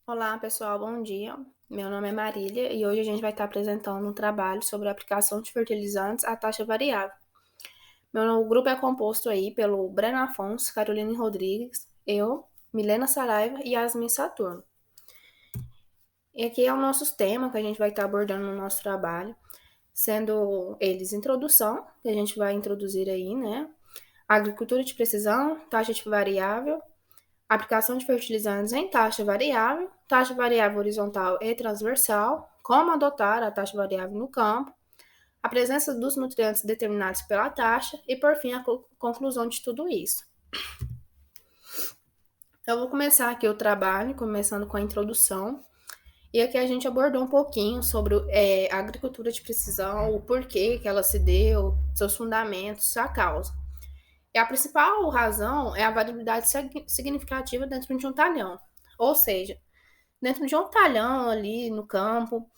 Olá, pessoal, bom dia. Meu nome é Marília e hoje a gente vai estar apresentando um trabalho sobre a aplicação de fertilizantes à taxa variável. Meu grupo é composto aí pelo Breno Afonso, Caroline Rodrigues, eu, Milena Saraiva e Yasmin Saturno. E aqui é o nosso tema que a gente vai estar abordando no nosso trabalho, sendo eles introdução, que a gente vai introduzir aí, né? Agricultura de precisão, taxa de variável, aplicação de fertilizantes em taxa variável horizontal e transversal, como adotar a taxa variável no campo, a presença dos nutrientes determinados pela taxa e, por fim, a conclusão de tudo isso. Eu vou começar aqui o trabalho, começando com a introdução, e aqui a gente abordou um pouquinho sobre a agricultura de precisão, o porquê que ela se deu, seus fundamentos, sua causa. E a principal razão é a variabilidade significativa dentro de um talhão, ou seja, dentro de um talhão ali no campo,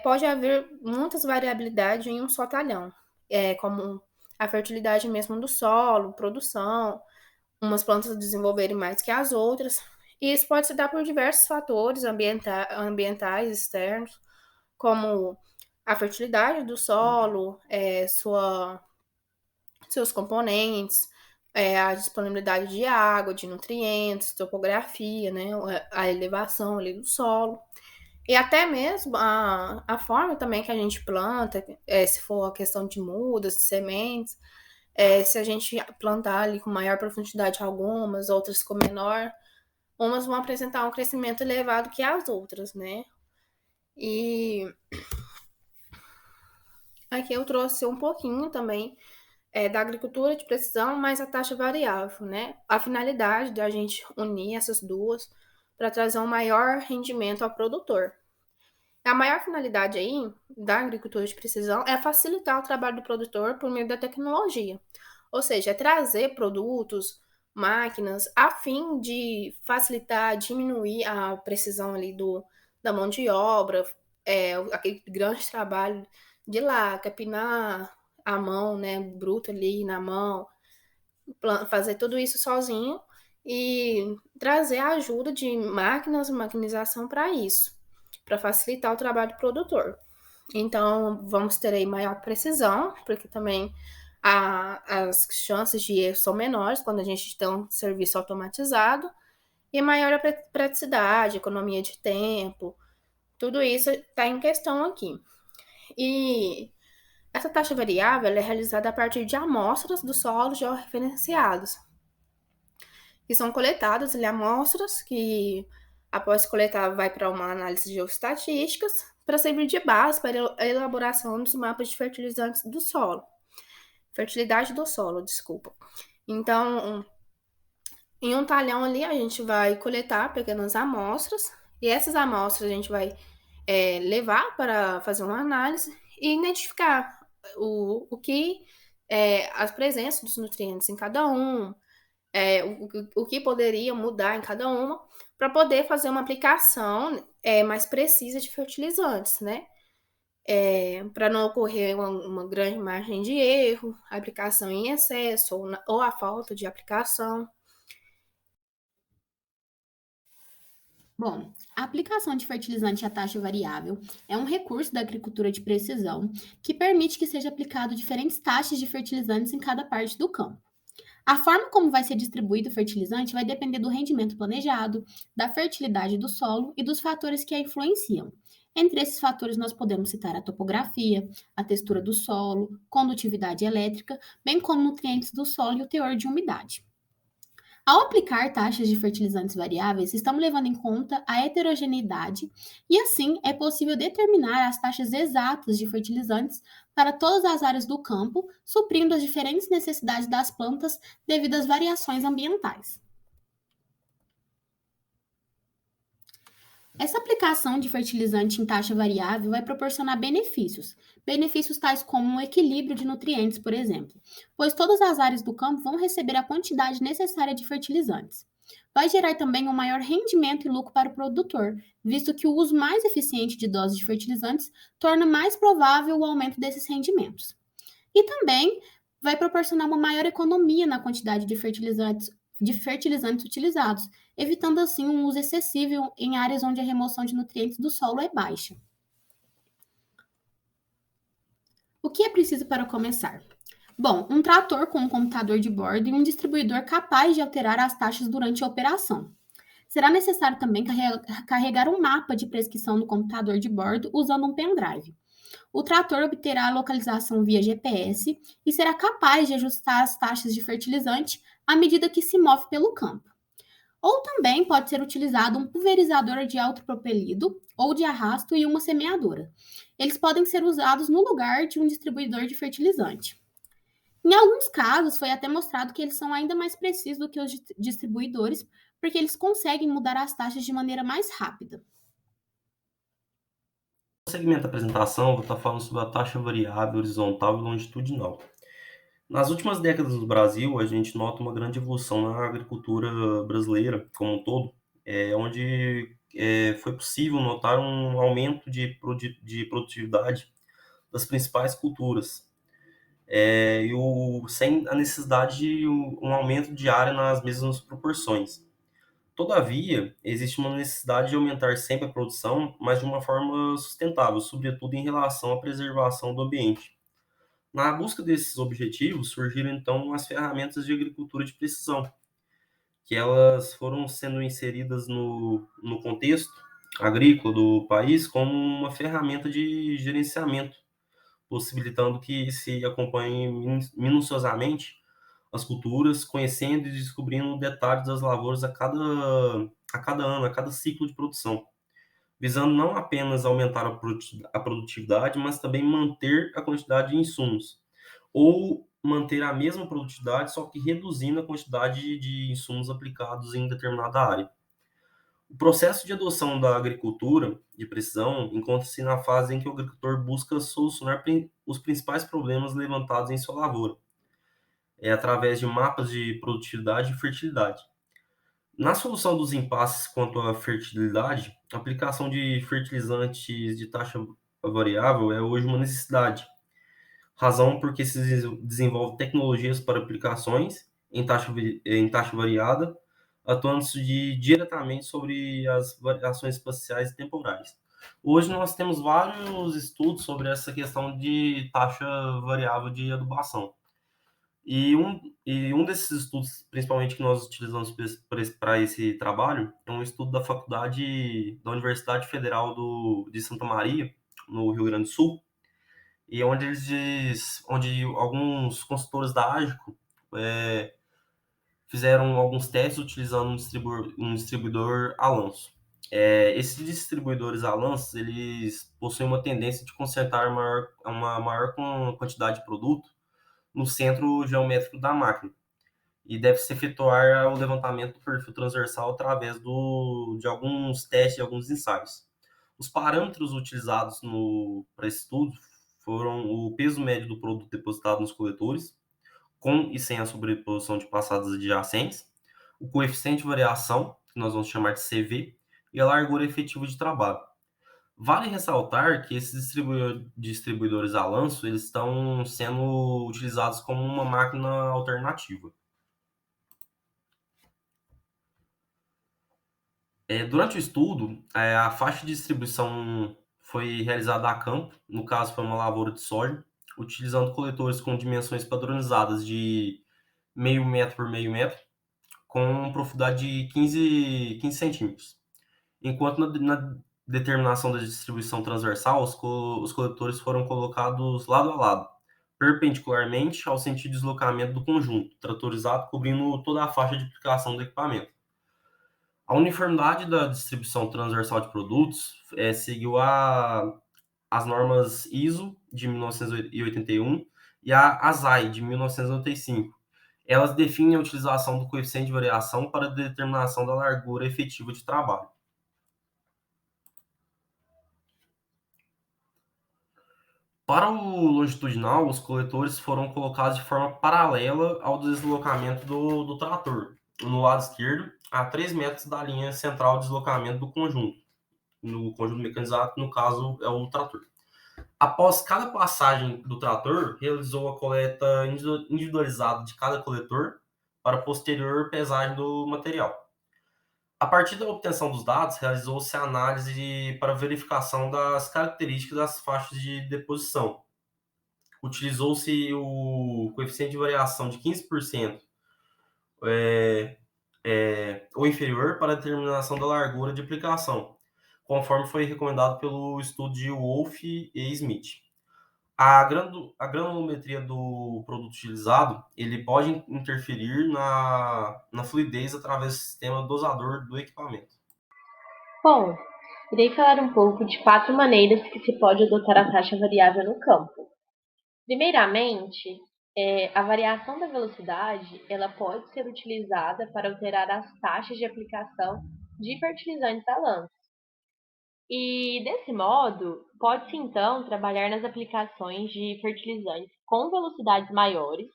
pode haver muitas variabilidades em um só talhão, como a fertilidade mesmo do solo, produção, umas plantas desenvolverem mais que as outras, e isso pode se dar por diversos fatores ambientais externos, como a fertilidade do solo, seus componentes, a disponibilidade de água, de nutrientes, topografia, né, a elevação ali do solo. E até mesmo a forma também que a gente planta, se for a questão de mudas, de sementes, se a gente plantar ali com maior profundidade algumas, outras com menor, umas vão apresentar um crescimento elevado que as outras, né? E aqui eu trouxe um pouquinho também da agricultura de precisão, mais a taxa variável, né? A finalidade da gente unir essas duas para trazer um maior rendimento ao produtor. A maior finalidade aí da agricultura de precisão é facilitar o trabalho do produtor por meio da tecnologia. Ou seja, é trazer produtos, máquinas, a fim de facilitar, diminuir a precisão ali da mão de obra, aquele grande trabalho de lá, capinar a mão, né, bruta ali na mão, fazer tudo isso sozinho e trazer a ajuda de máquinas, maquinização para isso, para facilitar o trabalho do produtor. Então, vamos ter aí maior precisão, porque também as chances de erro são menores quando a gente tem um serviço automatizado, e maior a praticidade, economia de tempo, tudo isso está em questão aqui. E essa taxa variável é realizada a partir de amostras do solo georreferenciados, que são coletadas ali amostras que, após coletar, vai para uma análise de geoestatísticas para servir de base para a elaboração dos mapas de fertilizantes do solo. Fertilidade do solo, desculpa. Então, em um talhão ali, a gente vai coletar pequenas amostras, e essas amostras a gente vai levar para fazer uma análise e identificar o que as presenças dos nutrientes em cada um, o que poderia mudar em cada uma, para poder fazer uma aplicação mais precisa de fertilizantes, né? Para não ocorrer uma grande margem de erro, a aplicação em excesso ou a falta de aplicação. Bom, a aplicação de fertilizante à taxa variável é um recurso da agricultura de precisão que permite que seja aplicado diferentes taxas de fertilizantes em cada parte do campo. A forma como vai ser distribuído o fertilizante vai depender do rendimento planejado, da fertilidade do solo e dos fatores que a influenciam. Entre esses fatores, nós podemos citar a topografia, a textura do solo, condutividade elétrica, bem como nutrientes do solo e o teor de umidade. Ao aplicar taxas de fertilizantes variáveis, estamos levando em conta a heterogeneidade e, assim, é possível determinar as taxas exatas de fertilizantes para todas as áreas do campo, suprindo as diferentes necessidades das plantas devido às variações ambientais. Essa aplicação de fertilizante em taxa variável vai proporcionar benefícios. Benefícios tais como um equilíbrio de nutrientes, por exemplo, pois todas as áreas do campo vão receber a quantidade necessária de fertilizantes. Vai gerar também um maior rendimento e lucro para o produtor, visto que o uso mais eficiente de doses de fertilizantes torna mais provável o aumento desses rendimentos. E também vai proporcionar uma maior economia na quantidade de fertilizantes utilizados, evitando assim um uso excessivo em áreas onde a remoção de nutrientes do solo é baixa. O que é preciso para começar? Bom, um trator com um computador de bordo e um distribuidor capaz de alterar as taxas durante a operação. Será necessário também carregar um mapa de prescrição no computador de bordo usando um pendrive. O trator obterá a localização via GPS e será capaz de ajustar as taxas de fertilizante à medida que se move pelo campo. Ou também pode ser utilizado um pulverizador de autopropelido ou de arrasto e uma semeadora. Eles podem ser usados no lugar de um distribuidor de fertilizante. Em alguns casos, foi até mostrado que eles são ainda mais precisos do que os distribuidores, porque eles conseguem mudar as taxas de maneira mais rápida. No segmento da apresentação, eu vou estar falando sobre a taxa variável horizontal e longitudinal. Nas últimas décadas no Brasil, a gente nota uma grande evolução na agricultura brasileira como um todo, onde foi possível notar um aumento de produtividade das principais culturas, sem a necessidade de um aumento de área nas mesmas proporções. Todavia, existe uma necessidade de aumentar sempre a produção, mas de uma forma sustentável, sobretudo em relação à preservação do ambiente. Na busca desses objetivos, surgiram então as ferramentas de agricultura de precisão, que elas foram sendo inseridas no contexto agrícola do país como uma ferramenta de gerenciamento, possibilitando que se acompanhe minuciosamente as culturas, conhecendo e descobrindo detalhes das lavouras a cada ano, a cada ciclo de produção, visando não apenas aumentar a produtividade, mas também manter a quantidade de insumos, ou manter a mesma produtividade, só que reduzindo a quantidade de insumos aplicados em determinada área. O processo de adoção da agricultura de precisão encontra-se na fase em que o agricultor busca solucionar os principais problemas levantados em sua lavoura, através de mapas de produtividade e fertilidade. Na solução dos impasses quanto à fertilidade, a aplicação de fertilizantes de taxa variável é hoje uma necessidade, razão porque se desenvolve tecnologias para aplicações em taxa variada, atuando-se diretamente sobre as variações espaciais e temporais. Hoje nós temos vários estudos sobre essa questão de taxa variável de adubação. E um desses estudos, principalmente que nós utilizamos para esse trabalho, é um estudo da Universidade Federal de Santa Maria, no Rio Grande do Sul, e onde alguns consultores da Ágico fizeram alguns testes utilizando um distribuidor Alonso. Esses distribuidores Alonso, eles possuem uma tendência de concentrar uma maior quantidade de produto no centro geométrico da máquina, e deve-se efetuar o levantamento do perfil transversal através de alguns testes e alguns ensaios. Os parâmetros utilizados para esse estudo foram o peso médio do produto depositado nos coletores, com e sem a sobreposição de passadas adjacentes, o coeficiente de variação, que nós vamos chamar de CV, e a largura efetiva de trabalho. Vale ressaltar que esses distribuidores a lanço eles estão sendo utilizados como uma máquina alternativa. Durante o estudo, a faixa de distribuição foi realizada a campo, no caso foi uma lavoura de soja, utilizando coletores com dimensões padronizadas de meio metro por meio metro, com profundidade de 15 centímetros. Enquanto na determinação da distribuição transversal, os coletores foram colocados lado a lado, perpendicularmente ao sentido de deslocamento do conjunto, tratorizado, cobrindo toda a faixa de aplicação do equipamento. A uniformidade da distribuição transversal de produtos seguiu as normas ISO de 1981 e a ASAI de 1995. Elas definem a utilização do coeficiente de variação para a determinação da largura efetiva de trabalho. Para o longitudinal, os coletores foram colocados de forma paralela ao deslocamento do trator, no lado esquerdo, a 3 metros da linha central de deslocamento do conjunto, no conjunto mecanizado, no caso é o trator. Após cada passagem do trator, realizou a coleta individualizada de cada coletor para posterior pesagem do material. A partir da obtenção dos dados, realizou-se a análise para verificação das características das faixas de deposição. Utilizou-se o coeficiente de variação de 15% ou inferior para a determinação da largura de aplicação, conforme foi recomendado pelo estudo de Wolff e Smith. A granulometria do produto utilizado, ele pode interferir na fluidez através do sistema dosador do equipamento. Bom, irei falar um pouco de 4 maneiras que se pode adotar a taxa variável no campo. Primeiramente, a variação da velocidade ela pode ser utilizada para alterar as taxas de aplicação de fertilizantes a lã. E, desse modo, pode-se então trabalhar nas aplicações de fertilizantes com velocidades maiores,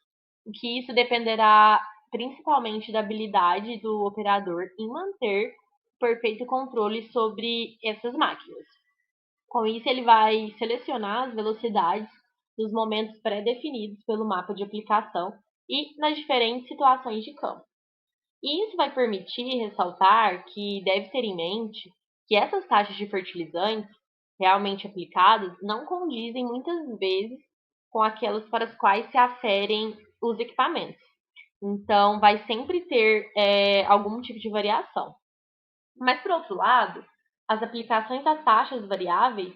o que isso dependerá principalmente da habilidade do operador em manter perfeito controle sobre essas máquinas. Com isso, ele vai selecionar as velocidades nos momentos pré-definidos pelo mapa de aplicação e nas diferentes situações de campo. E isso vai permitir ressaltar que deve ter em mente que essas taxas de fertilizantes realmente aplicadas não condizem muitas vezes com aquelas para as quais se aferem os equipamentos. Então, vai sempre ter algum tipo de variação. Mas, por outro lado, as aplicações das taxas variáveis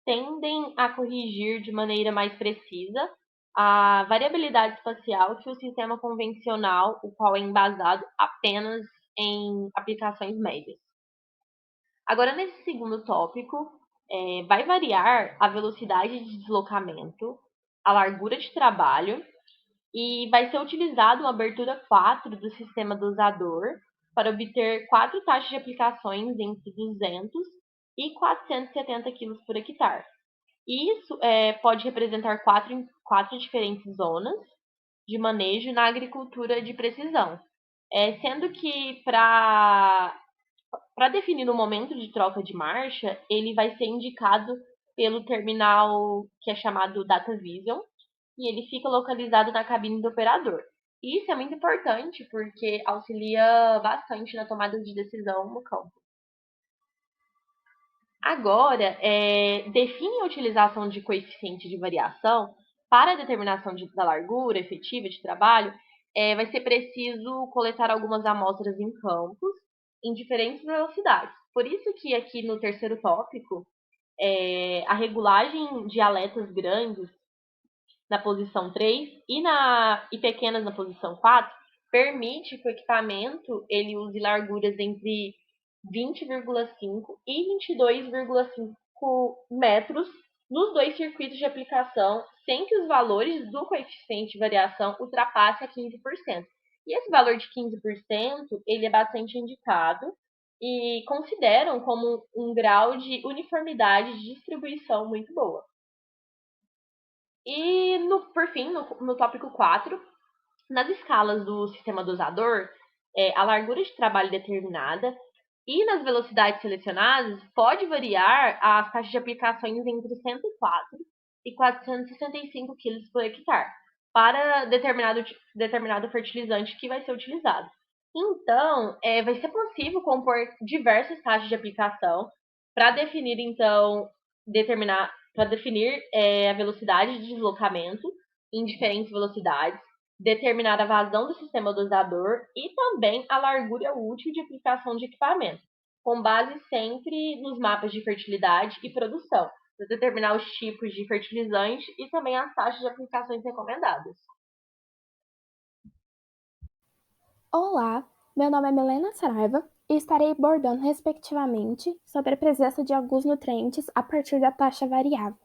tendem a corrigir de maneira mais precisa a variabilidade espacial que o sistema convencional, o qual é embasado apenas em aplicações médias. Agora, nesse segundo tópico, vai variar a velocidade de deslocamento, a largura de trabalho e vai ser utilizado uma abertura 4 do sistema dosador para obter 4 taxas de aplicações entre 200 e 470 kg por hectare. Isso pode representar quatro diferentes zonas de manejo na agricultura de precisão, sendo que para definir o momento de troca de marcha, ele vai ser indicado pelo terminal que é chamado Data Vision, e ele fica localizado na cabine do operador. Isso é muito importante porque auxilia bastante na tomada de decisão no campo. Agora, define a utilização de coeficiente de variação para a determinação da largura efetiva de trabalho. Vai ser preciso coletar algumas amostras em campos em diferentes velocidades. Por isso que aqui no terceiro tópico, a regulagem de aletas grandes na posição 3 e pequenas na posição 4 permite que o equipamento ele use larguras entre 20,5 e 22,5 metros nos dois circuitos de aplicação, sem que os valores do coeficiente de variação ultrapassem a 15%. E esse valor de 15%, ele é bastante indicado e consideram como um grau de uniformidade de distribuição muito boa. E, por fim, no tópico 4, nas escalas do sistema dosador, a largura de trabalho determinada e nas velocidades selecionadas pode variar as taxas de aplicações entre 104 e 465 kg por hectare para determinado fertilizante que vai ser utilizado. Então, vai ser possível compor diversas taxas de aplicação para definir, então, definir a velocidade de deslocamento em diferentes velocidades, determinar a vazão do sistema dosador e também a largura útil de aplicação de equipamento, com base sempre nos mapas de fertilidade e produção, para determinar os tipos de fertilizante e também as taxas de aplicações recomendadas. Olá, meu nome é Milena Saraiva e estarei abordando respectivamente sobre a presença de alguns nutrientes a partir da taxa variável.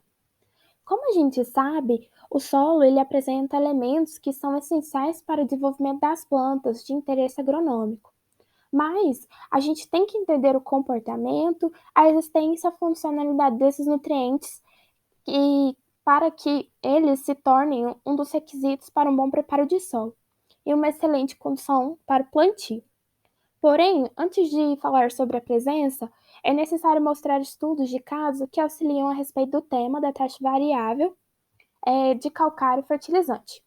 Como a gente sabe, o solo ele apresenta elementos que são essenciais para o desenvolvimento das plantas de interesse agronômico. Mas a gente tem que entender o comportamento, a existência e a funcionalidade desses nutrientes e para que eles se tornem um dos requisitos para um bom preparo de solo e uma excelente condição para o plantio. Porém, antes de falar sobre a presença, é necessário mostrar estudos de caso que auxiliam a respeito do tema da taxa variável de calcário fertilizante.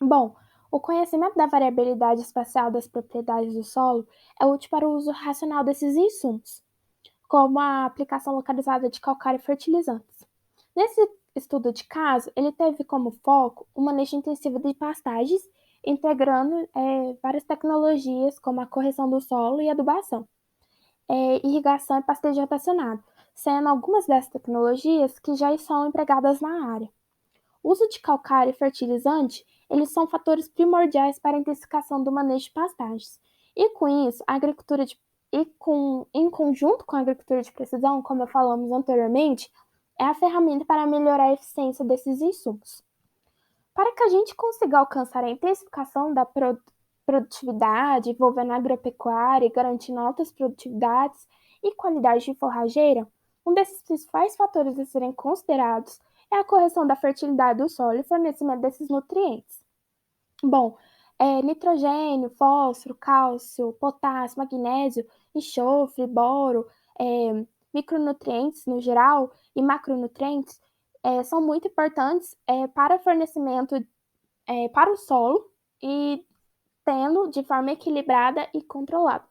Bom, O conhecimento da variabilidade espacial das propriedades do solo é útil para o uso racional desses insumos, como a aplicação localizada de calcário e fertilizantes. Nesse estudo de caso, ele teve como foco o manejo intensivo de pastagens, integrando várias tecnologias como a correção do solo e adubação, irrigação e pastejo rotacionado, sendo algumas dessas tecnologias que já são empregadas na área. O uso de calcário e fertilizante, eles são fatores primordiais para a intensificação do manejo de pastagens. E com isso, em conjunto com a agricultura de precisão, como falamos anteriormente, é a ferramenta para melhorar a eficiência desses insumos. Para que a gente consiga alcançar a intensificação da produtividade envolvendo a agropecuária e garantindo altas produtividades e qualidade de forrageira, um desses principais fatores a serem considerados é a correção da fertilidade do solo e fornecimento desses nutrientes. Bom, nitrogênio, fósforo, cálcio, potássio, magnésio, enxofre, boro, micronutrientes no geral e macronutrientes são muito importantes para fornecimento para o solo e tendo de forma equilibrada e controlada.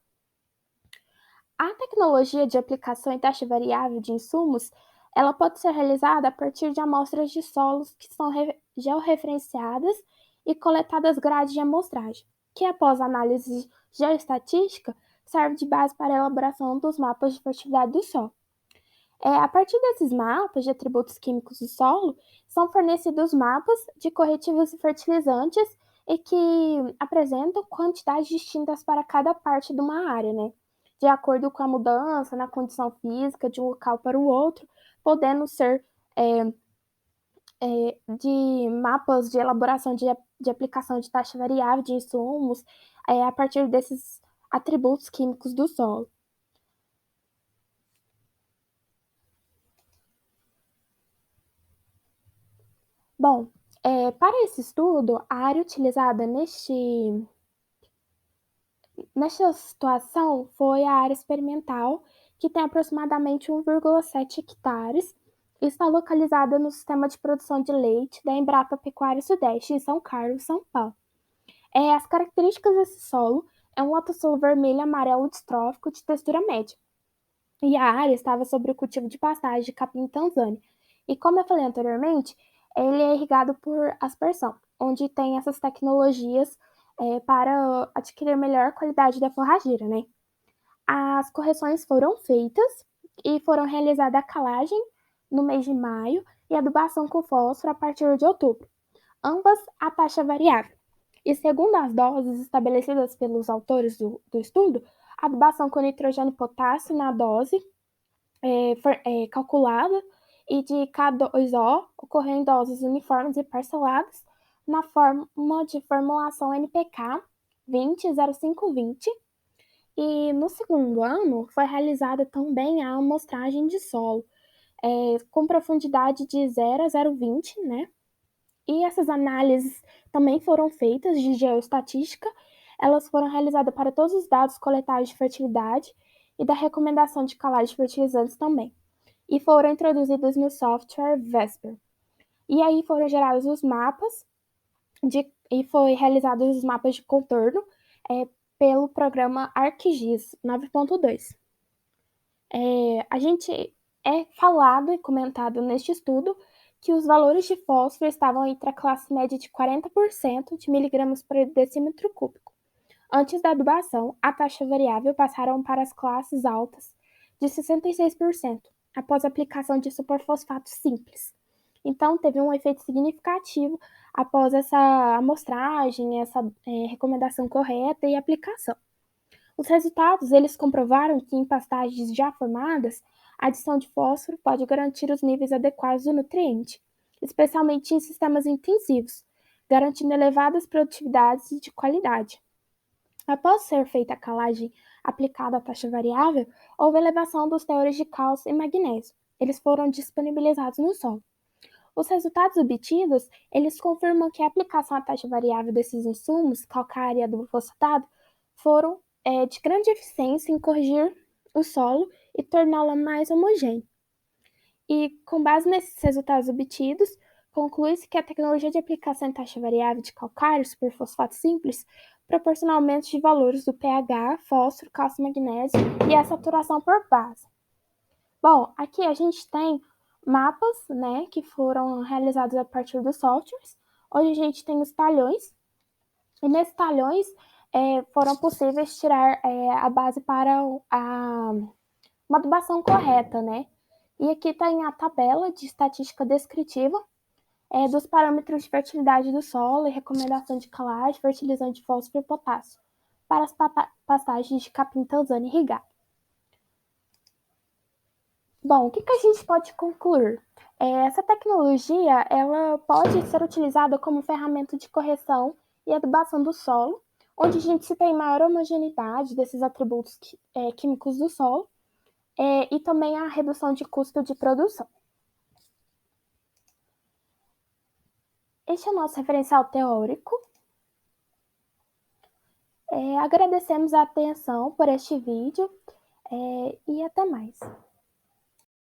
A tecnologia de aplicação em taxa variável de insumos, ela pode ser realizada a partir de amostras de solos que são georreferenciadas e coletadas grades de amostragem, que após análise geoestatística serve de base para a elaboração dos mapas de fertilidade do solo. A partir desses mapas de atributos químicos do solo, são fornecidos mapas de corretivos e fertilizantes e que apresentam quantidades distintas para cada parte de uma área, né? De acordo com a mudança na condição física de um local para o outro, podendo ser de mapas de elaboração de aplicação de taxa variável de insumos a partir desses atributos químicos do solo. Bom, para esse estudo, a área utilizada nesta situação foi a área experimental, que tem aproximadamente 1,7 hectares e está localizada no sistema de produção de leite da Embrapa Pecuária Sudeste, em São Carlos, São Paulo. As características desse solo é um latossolo vermelho amarelo distrófico de textura média. E a área estava sobre o cultivo de pastagem de capim Tanzânia. E como eu falei anteriormente, ele é irrigado por aspersão, onde tem essas tecnologias para adquirir melhor qualidade da forrageira, né? As correções foram feitas e foram realizada a calagem no mês de maio e adubação com fósforo a partir de outubro, ambas a taxa variável. E segundo as doses estabelecidas pelos autores do estudo, a adubação com nitrogênio e potássio na dose calculada e de K2O ocorreu em doses uniformes e parceladas na forma de formulação NPK 200520. E no segundo ano foi realizada também a amostragem de solo com profundidade de 0 a 0,20, né? E essas análises também foram feitas de geoestatística. Elas foram realizadas para todos os dados coletados de fertilidade e da recomendação de calagem de fertilizantes também. E foram introduzidas no software Vesper. E aí foram gerados os mapas e foi realizados os mapas de contorno pelo programa ArcGIS 9.2. A gente falado e comentado neste estudo que os valores de fósforo estavam entre a classe média de 40% de miligramas por decímetro cúbico. Antes da adubação, a taxa variável passaram para as classes altas de 66%, após a aplicação de superfosfato simples. Então, teve um efeito significativo após essa amostragem, essa recomendação correta e aplicação. Os resultados, eles comprovaram que em pastagens já formadas, a adição de fósforo pode garantir os níveis adequados do nutriente, especialmente em sistemas intensivos, garantindo elevadas produtividades e de qualidade. Após ser feita a calagem aplicada à taxa variável, houve elevação dos teores de cálcio e magnésio. Eles foram disponibilizados no solo. Os resultados obtidos, eles confirmam que a aplicação à taxa variável desses insumos, calcário e adubo fosfatado, foram de grande eficiência em corrigir o solo e torná-lo mais homogêneo. E com base nesses resultados obtidos, conclui-se que a tecnologia de aplicação em taxa variável de calcário superfosfato simples proporciona aumentos de valores do pH, fósforo, cálcio, magnésio e a saturação por base. Bom, aqui a gente tem mapas, né, que foram realizados a partir dos softwares, onde a gente tem os talhões, e nesses talhões foram possíveis tirar a base para uma adubação correta, né? E aqui tem a tabela de estatística descritiva dos parâmetros de fertilidade do solo e recomendação de calagem, fertilizante de fósforo e potássio para as pastagens de capim tanzano irrigado. Bom, o que a gente pode concluir? Essa tecnologia ela pode ser utilizada como ferramenta de correção e adubação do solo, onde a gente tem maior homogeneidade desses atributos químicos do solo e também a redução de custo de produção. Este é o nosso referencial teórico. Agradecemos a atenção por este vídeo e até mais.